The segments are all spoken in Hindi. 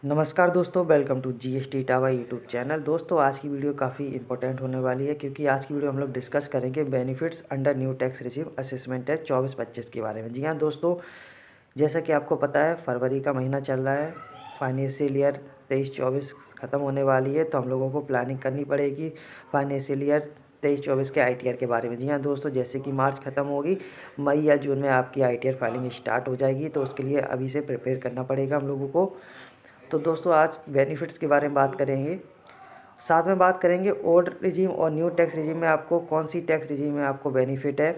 नमस्कार दोस्तों, वेलकम टू जीएसटी टावा यूट्यूब चैनल। दोस्तों आज की वीडियो काफ़ी इंपॉर्टेंट होने वाली है क्योंकि आज की वीडियो हम लोग डिस्कस करेंगे benefits under new tax regime assessment test 24-25 के बारे में। जी हाँ दोस्तों, जैसा कि आपको पता है फरवरी का महीना चल रहा है, फाइनेंशियल ईयर 23-24 ख़त्म होने वाली है, तो हम लोगों को प्लानिंग करनी पड़ेगी फाइनेंशियल ईयर 23-24 के आईटीआर के बारे में। जी हाँ दोस्तों, जैसे कि मार्च ख़त्म होगी, मई या जून में आपकी आईटीआर फाइलिंग स्टार्ट हो जाएगी, तो उसके लिए अभी से प्रिपेयर करना पड़ेगा हम लोगों को। तो दोस्तों आज बेनिफिट्स के बारे में बात करेंगे, साथ में बात करेंगे ओल्ड रिजीम और न्यू टैक्स रिजीम में आपको कौन सी टैक्स रिजीम में आपको बेनिफिट है।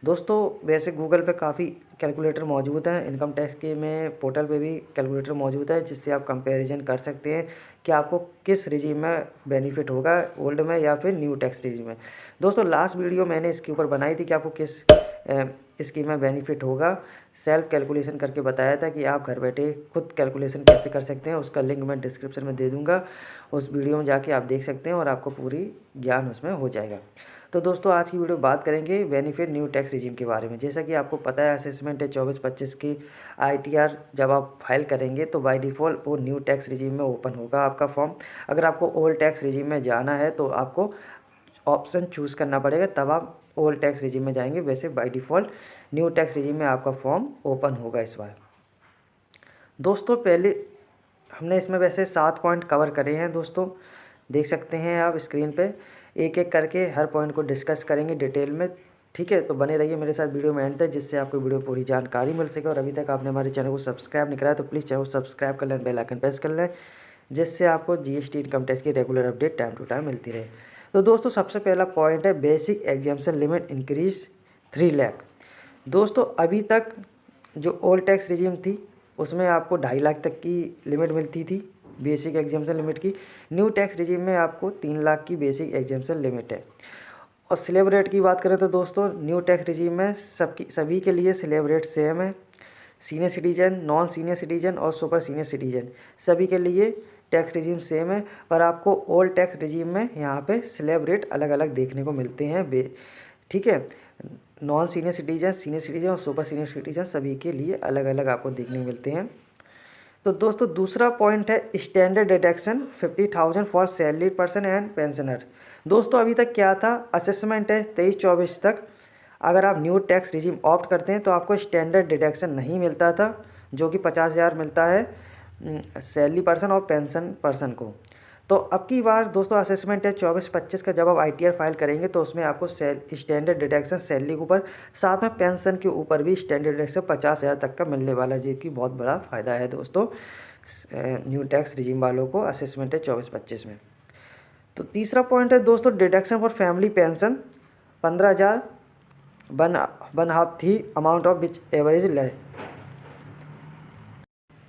दोस्तों वैसे गूगल पे काफ़ी कैलकुलेटर मौजूद हैं, इनकम टैक्स के में पोर्टल पे भी कैलकुलेटर मौजूद है जिससे आप कंपैरिजन कर सकते हैं कि आपको किस रिजीम में बेनिफिट होगा, ओल्ड में या फिर न्यू टैक्स रिजीम में। दोस्तों लास्ट वीडियो मैंने इसके ऊपर बनाई थी कि आपको किस स्कीम में बेनिफिट होगा, सेल्फ कैलकुलेशन करके बताया था कि आप घर बैठे खुद कैलकुलेशन कैसे कर सकते हैं। उसका लिंक मैं डिस्क्रिप्शन में दे दूंगा, उस वीडियो में जाके आप देख सकते हैं और आपको पूरी ज्ञान उसमें हो जाएगा। तो दोस्तों आज की वीडियो बात करेंगे बेनिफिट न्यू टैक्स रिजीम के बारे में। जैसा कि आपको पता है असेसमेंट है 24-25 की आईटीआर जब आप फाइल करेंगे तो बाय डिफ़ॉल्ट वो न्यू टैक्स रिजीम में ओपन होगा आपका फॉर्म। अगर आपको ओल्ड टैक्स रिजीम में जाना है तो आपको ऑप्शन चूज़ करना पड़ेगा, तब आप ओल्ड टैक्स रिजीम में जाएंगे। वैसे by default new tax regime में आपका फॉर्म ओपन होगा इस बार। दोस्तों पहले हमने इसमें वैसे 7 पॉइंट कवर करे हैं दोस्तों, देख सकते हैं आप स्क्रीन पे। एक एक करके हर पॉइंट को डिस्कस करेंगे डिटेल में, ठीक है। तो बने रहिए मेरे साथ वीडियो में एंड तक जिससे आपको वीडियो पूरी जानकारी मिल सके। और अभी तक आपने हमारे चैनल को सब्सक्राइब नहीं करा है तो प्लीज़ चैनल को सब्सक्राइब कर लें, बेल आइकन प्रेस कर लें, जिससे आपको जीएसटी इनकम टैक्स की regular update time to time मिलती रहे। तो दोस्तों सबसे पहला पॉइंट है basic exemption limit increase 3 lakh. दोस्तों अभी तक जो ओल्ड टैक्स रिजीम थी उसमें आपको 2.5 लाख तक की लिमिट मिलती थी बेसिक एग्जाम्पशन लिमिट की। न्यू टैक्स रिजीम में आपको 3 लाख की बेसिक एग्जाम्पशन लिमिट है। और स्लैब रेट की बात करें तो दोस्तों न्यू टैक्स रिजीम में सभी के लिए स्लैब रेट सेम है। Senior citizen, non senior citizen और सुपर सीनियर सिटीजन सभी के लिए टैक्स रिजीम सेम है, पर आपको ओल्ड टैक्स रिजीम में यहाँ पे स्लैब रेट अलग अलग देखने को मिलते हैं, ठीक है। Non senior citizen, senior citizen और सुपर सीनियर सिटीजन सभी के लिए अलग अलग आपको देखने को मिलते हैं। तो दोस्तों दूसरा पॉइंट है standard deduction 50,000 for salary person and pensioner. दोस्तों अभी तक क्या था, असेसमेंट है 23-24 तक अगर आप न्यू टैक्स रिजीम ऑप्ट करते हैं तो आपको स्टैंडर्ड डिडक्शन नहीं मिलता था, जो कि 50,000 मिलता है सैलरी पर्सन और पेंशन पर्सन को। तो अब की बार दोस्तों असेसमेंट है 24-25 का जब आप आईटीआर फाइल करेंगे तो उसमें आपको स्टैंडर्ड डिडक्शन सैलरी के ऊपर, साथ में पेंशन के ऊपर भी स्टैंडर्ड डिडक्शन 50,000 तक का मिलने वाला है, जो कि बहुत बड़ा फ़ायदा है दोस्तों न्यू टैक्स रिजीम वालों को असेसमेंट है 24-25 में। तो तीसरा पॉइंट है दोस्तों deduction for family pension 15,000 one half थी अमाउंट ऑफ विच एवरेज ले।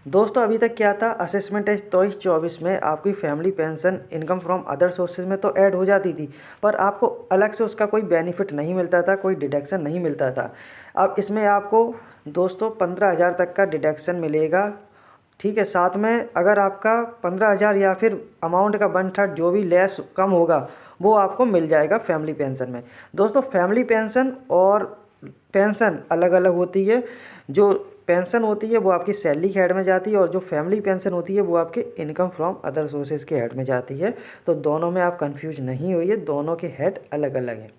दोस्तों अभी तक क्या था, असेसमेंट है 23-24 में आपकी family pension income from other sources में तो ऐड हो जाती थी, पर आपको अलग से उसका कोई बेनिफिट नहीं मिलता था, कोई डिडक्शन नहीं मिलता था। अब इसमें आपको दोस्तों 15,000 तक का डिडक्शन मिलेगा, ठीक है। साथ में अगर आपका 15,000 या फिर अमाउंट का 1/3 जो भी लेस कम होगा वो आपको मिल जाएगा फैमिली पेंशन में। दोस्तों फैमिली पेंशन और पेंशन अलग अलग होती है। जो पेंशन होती है वो आपकी सैलरी के हेड में जाती है और जो फैमिली पेंशन होती है वो आपके इनकम फ्रॉम अदर सोर्सेज के हेड में जाती है। तो दोनों में आप कंफ्यूज नहीं होइए, दोनों के हेड अलग अलग हैं।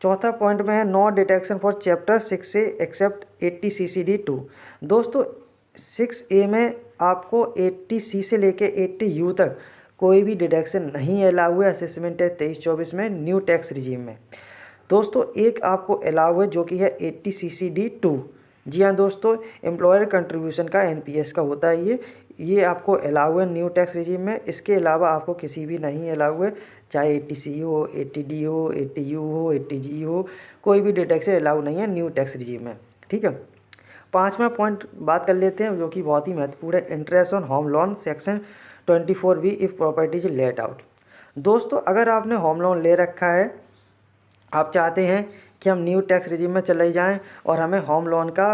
चौथा पॉइंट में है no deduction for chapter 6A except 80 CCD2। दोस्तों 6A में आपको 80C से लेके 80U तक कोई भी डिडक्शन नहीं अलाउ है असेसमेंट है 23-24 में न्यू टैक्स रिजीम में। दोस्तों एक आपको अलाउ है जो कि है 80 CCD2। जी हाँ दोस्तों, एम्प्लॉयर कंट्रीब्यूशन का एनपीएस का होता है ये आपको अलाउ है न्यू टैक्स रिजीम में। इसके अलावा आपको किसी भी नहीं अलाउ है, चाहे 80C हो, 80D हो, 80U हो, 80G हो, कोई भी डिडक्शन अलाउ नहीं है न्यू टैक्स रिजीम में, ठीक है। पाँचवा पॉइंट बात कर लेते हैं जो कि बहुत ही महत्वपूर्ण है, interest on home loan section 24B if property is let out. दोस्तों अगर आपने होम लोन ले रखा है, आप चाहते हैं कि हम न्यू टैक्स रिजीम में चले जाएं और हमें होम लोन का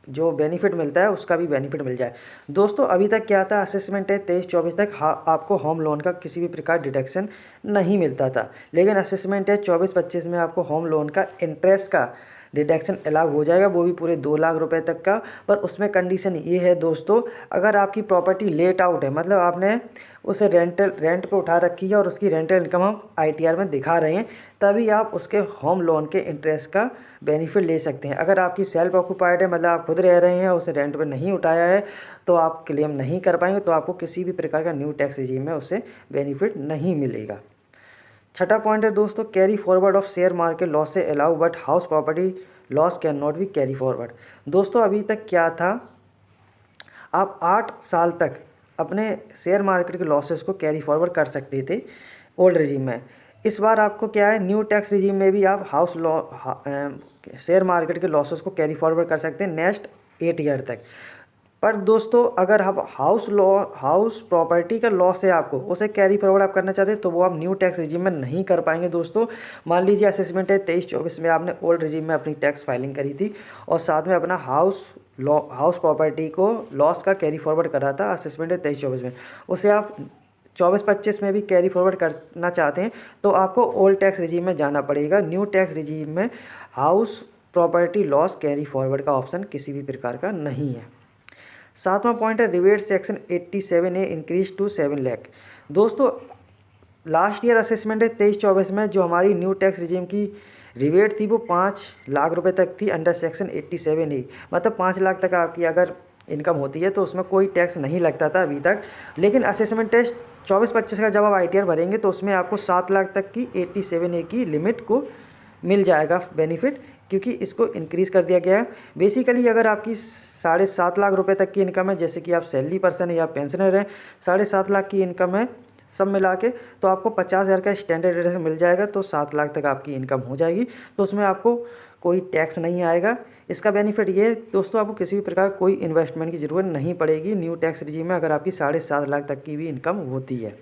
जो बेनिफिट मिलता है उसका भी बेनिफिट मिल जाए। दोस्तों अभी तक क्या था, असेसमेंट है 23-24 तक आपको होम लोन का किसी भी प्रकार डिडक्शन नहीं मिलता था, लेकिन असेसमेंट है 24-25 में आपको होम लोन का इंटरेस्ट का डिडक्शन अलाउ हो जाएगा, वो भी पूरे 2 लाख रुपए तक का। पर उसमें कंडीशन ये है दोस्तों, अगर आपकी प्रॉपर्टी लेट आउट है, मतलब आपने उसे रेंट पे उठा रखी है और उसकी रेंटल इनकम हम ITR में दिखा रहे हैं, तभी आप उसके होम लोन के इंटरेस्ट का बेनिफिट ले सकते हैं। अगर आपकी सेल्फ ऑक्यूपाइड है, मतलब आप खुद रह रहे हैं, उसे रेंट पे नहीं उठाया है, तो आप क्लेम नहीं कर पाएंगे, तो आपको किसी भी प्रकार का न्यू टैक्स रिजीम में उससे बेनिफिट नहीं मिलेगा। छठा पॉइंट है दोस्तों, carry forward of share market loss से allow but house property loss can not be carry forward. दोस्तों अभी तक क्या था, आप 8 साल तक अपने शेयर मार्केट के लॉसेस को कैरी फॉरवर्ड कर सकते थे ओल्ड रिजीम में। इस बार आपको क्या है, न्यू टैक्स रिजीम में भी आप शेयर मार्केट के लॉसेस को कैरी फॉरवर्ड कर सकते हैं नेक्स्ट 8 ईयर तक। पर दोस्तों अगर आप हाउस प्रॉपर्टी का लॉस है आपको, उसे कैरी फॉरवर्ड आप करना चाहते हैं, तो वो आप न्यू टैक्स रिजीम में नहीं कर पाएंगे दोस्तों। मान लीजिए असेसमेंट है 23-24 में, आपने ओल्ड रिजीम में अपनी टैक्स फाइलिंग करी थी और साथ में अपना हाउस प्रॉपर्टी को लॉस का कैरी फॉरवर्ड करा था, असेसमेंट है 23-24 में, उसे आप 24-25 में भी कैरी फॉरवर्ड करना चाहते हैं, तो आपको ओल्ड टैक्स रिजीम में जाना पड़ेगा। न्यू टैक्स रिजीम में house property loss carry forward का ऑप्शन किसी भी प्रकार का नहीं है। 7वां पॉइंट है, rebate section 87A increase to 7 lakh. दोस्तों लास्ट ईयर असेसमेंट है 23-24 में, जो हमारी न्यू टैक्स रिजीम की रिबेट थी वो 5 लाख रुपए तक थी अंडर सेक्शन 87A, मतलब 5 लाख तक आपकी अगर इनकम होती है तो उसमें कोई टैक्स नहीं लगता था अभी तक। लेकिन असेसमेंट टेस्ट 24-25 का जब आप ITR भरेंगे तो उसमें आपको 7 लाख तक की 87A की लिमिट को मिल जाएगा बेनिफिट, क्योंकि इसको इंक्रीज़ कर दिया गया है। बेसिकली अगर आपकी 7.5 लाख रुपए तक की इनकम है, जैसे कि आप सैलरी पर्सन है या पेंशनर हैं, 7.5 लाख की इनकम है सब मिला के, तो आपको 50,000 का स्टैंडर्ड रेट मिल जाएगा, तो 7 लाख तक आपकी इनकम हो जाएगी, तो उसमें आपको कोई टैक्स नहीं आएगा। इसका बेनिफिट ये है दोस्तों, आपको किसी भी प्रकार कोई इन्वेस्टमेंट की ज़रूरत नहीं पड़ेगी न्यू टैक्स रिजीम में, अगर आपकी 7.5 लाख तक की भी इनकम होती है।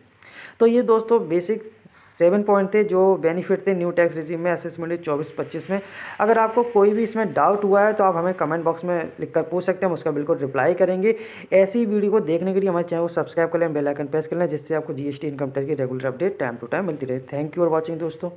तो ये दोस्तों बेसिक 7 पॉइंट थे जो बेनिफिट थे न्यू टैक्स रिजीम में असेसमेंट 24-25 में। अगर आपको कोई भी इसमें डाउट हुआ है तो आप हमें कमेंट बॉक्स में लिखकर पूछ सकते हैं, हम उसका बिल्कुल रिप्लाई करेंगे। ऐसी वीडियो को देखने के लिए हमारे चैनल को सब्सक्राइब कर लें, बेल आइकन प्रेस कर लें, जिससे आपको GST इनकम टैक्स की regular update time to time मिलती रहे। थैंक यू फॉर वॉचिंग दोस्तों।